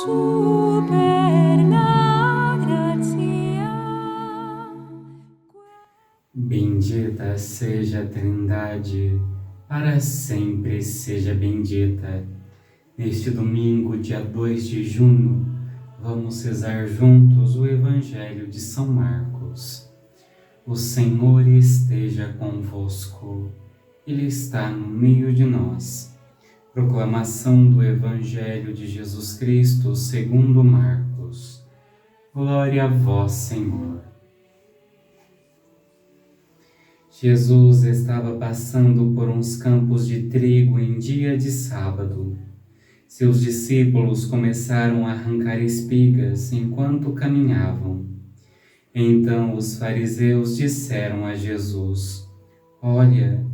superna gratia. Bendita seja a Trindade, para sempre seja bendita. Neste domingo, dia 2 de junho, vamos rezar juntos o Evangelho de São Marcos. O Senhor esteja convosco, Ele está no meio de nós. Proclamação do Evangelho de Jesus Cristo segundo Marcos. Glória a vós, Senhor. Jesus estava passando por uns campos de trigo em dia de sábado. Seus discípulos começaram a arrancar espigas enquanto caminhavam. Então os fariseus disseram a Jesus: Olha,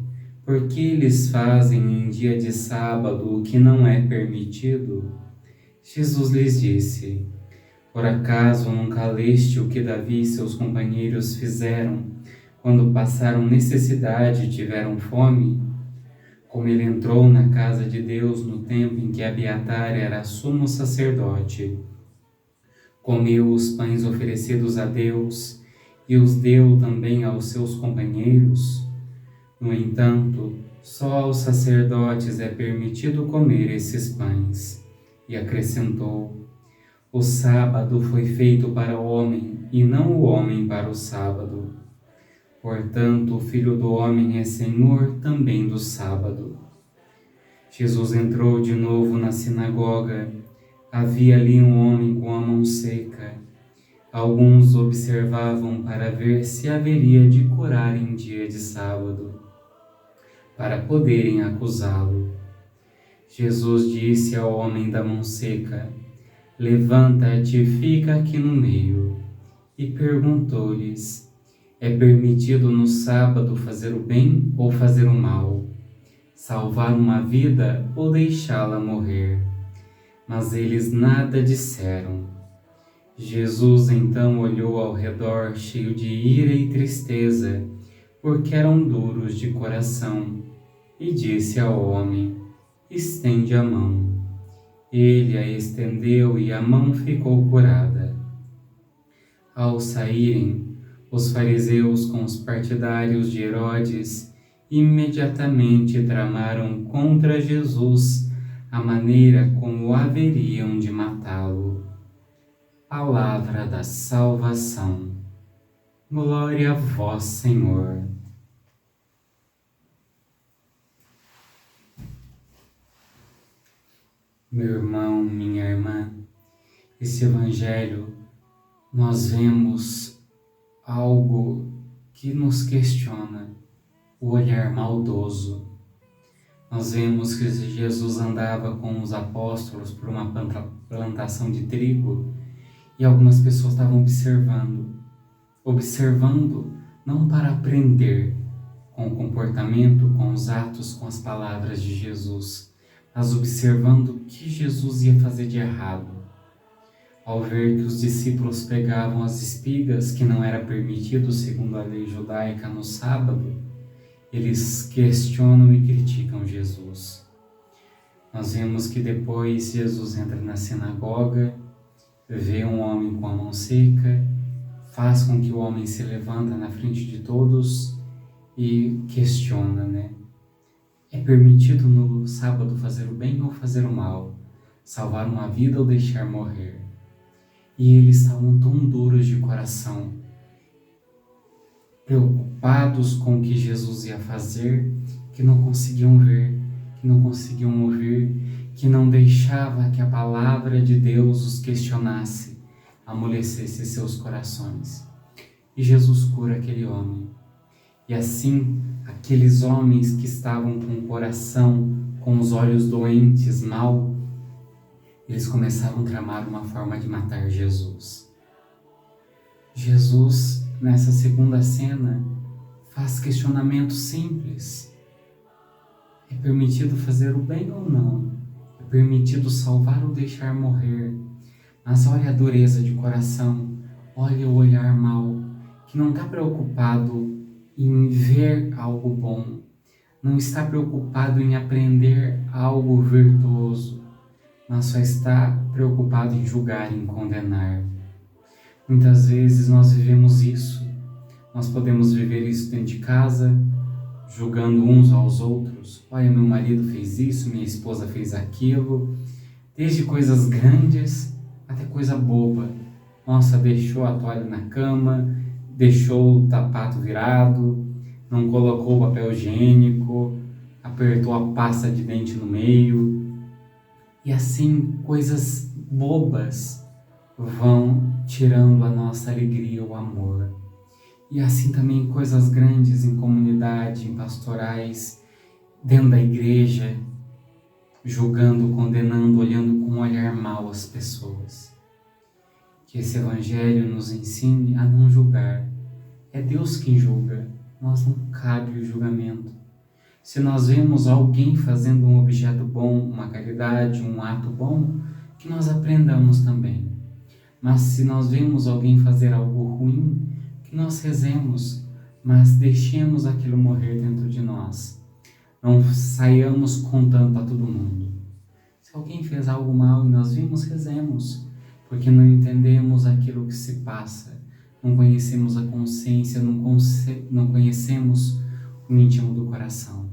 por que eles fazem em dia de sábado o que não é permitido? Jesus lhes disse: Por acaso nunca leste o que Davi e seus companheiros fizeram quando passaram necessidade e tiveram fome? Como ele entrou na casa de Deus no tempo em que Abiatar era sumo sacerdote, comeu os pães oferecidos a Deus e os deu também aos seus companheiros. No entanto, só aos sacerdotes é permitido comer esses pães. E acrescentou: O sábado foi feito para o homem e não o homem para o sábado. Portanto, o Filho do Homem é Senhor também do sábado. Jesus entrou de novo na sinagoga. Havia ali um homem com a mão seca. Alguns observavam para ver se haveria de curar em dia de sábado, para poderem acusá-lo. Jesus disse ao homem da mão seca: Levanta-te e fica aqui no meio. E perguntou-lhes: É permitido no sábado fazer o bem ou fazer o mal? Salvar uma vida ou deixá-la morrer? Mas eles nada disseram. Jesus então olhou ao redor cheio de ira e tristeza, porque eram duros de coração, e disse ao homem: Estende a mão. Ele a estendeu e a mão ficou curada. Ao saírem, os fariseus com os partidários de Herodes imediatamente tramaram contra Jesus a maneira como haveriam de matá-lo. Palavra da salvação. Glória a vós, Senhor. Meu irmão, minha irmã, esse Evangelho nós vemos algo que nos questiona, o olhar maldoso. Nós vemos que Jesus andava com os apóstolos por uma plantação de trigo e algumas pessoas estavam observando não para aprender com o comportamento, com os atos, com as palavras de Jesus, mas observando o que Jesus ia fazer de errado. Ao ver que os discípulos pegavam as espigas, que não era permitido segundo a lei judaica no sábado, eles questionam e criticam Jesus. Nós vemos que depois Jesus entra na sinagoga, vê um homem com a mão seca, faz com que o homem se levanta na frente de todos e questiona, É permitido no sábado fazer o bem ou fazer o mal? Salvar uma vida ou deixar morrer? E eles estavam tão duros de coração, preocupados com o que Jesus ia fazer, que não conseguiam ver, que não conseguiam ouvir, que não deixava que a palavra de Deus os questionasse, amolecesse seus corações. E Jesus cura aquele homem. E assim, aqueles homens que estavam com o coração, com os olhos doentes, mal, eles começaram a tramar uma forma de matar Jesus. Jesus, nessa segunda cena, faz questionamentos simples. É permitido fazer o bem ou não? É permitido salvar ou deixar morrer? Mas olha a dureza de coração, olha o olhar mau, que não está preocupado em ver algo bom, não está preocupado em aprender algo virtuoso, mas só está preocupado em julgar e em condenar. Muitas vezes nós vivemos isso. Nós podemos viver isso dentro de casa, julgando uns aos outros. Olha, meu marido fez isso, minha esposa fez aquilo. Desde coisas grandes até coisa boba. Nossa, deixou a toalha na cama, deixou o sapato virado, não colocou o papel higiênico, apertou a pasta de dente no meio. E assim, coisas bobas vão tirando a nossa alegria, o amor. E assim também coisas grandes em comunidade, em pastorais, dentro da igreja, julgando, condenando, olhando com um olhar mau as pessoas. Que esse Evangelho nos ensine a não julgar. É Deus quem julga, nós não cabe o julgamento. Se nós vemos alguém fazendo um objeto bom, uma caridade, um ato bom, que nós aprendamos também. Mas se nós vemos alguém fazer algo ruim, que nós rezemos, mas deixemos aquilo morrer dentro de nós. Não saiamos contando para todo mundo. Se alguém fez algo mal e nós vimos, rezemos, porque não entendemos aquilo que se passa, não conhecemos a consciência, não conhecemos o íntimo do coração.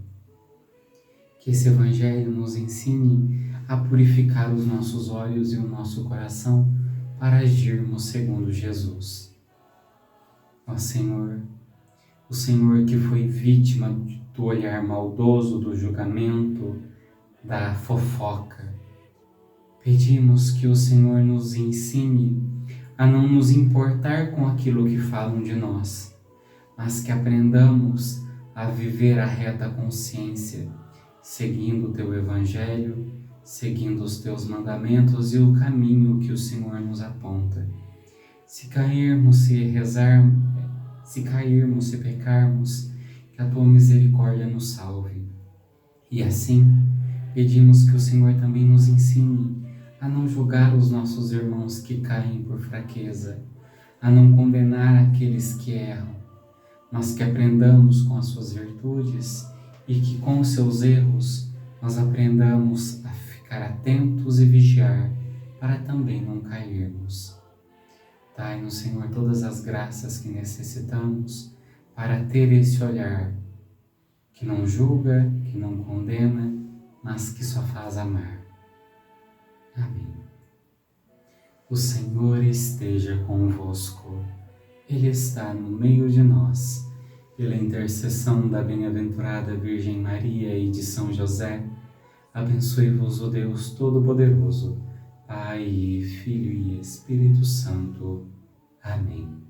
Que esse Evangelho nos ensine a purificar os nossos olhos e o nosso coração para agirmos segundo Jesus. Ó Senhor, o Senhor que foi vítima do olhar maldoso, do julgamento, da fofoca, pedimos que o Senhor nos ensine a não nos importar com aquilo que falam de nós, mas que aprendamos a viver a reta consciência, seguindo o Teu Evangelho, seguindo os Teus mandamentos e o caminho que o Senhor nos aponta. Se cairmos, se pecarmos, que a Tua misericórdia nos salve. E assim, pedimos que o Senhor também nos ensine a não julgar os nossos irmãos que caem por fraqueza, a não condenar aqueles que erram, mas que aprendamos com as suas virtudes e que com os seus erros nós aprendamos a ficar atentos e vigiar para também não cairmos. Dai-nos, Senhor, todas as graças que necessitamos para ter esse olhar que não julga, que não condena, mas que só faz amar. Amém. O Senhor esteja convosco. Ele está no meio de nós. Pela intercessão da bem-aventurada Virgem Maria e de São José, abençoe-vos o Deus Todo-Poderoso, Pai, Filho e Espírito Santo. Amém.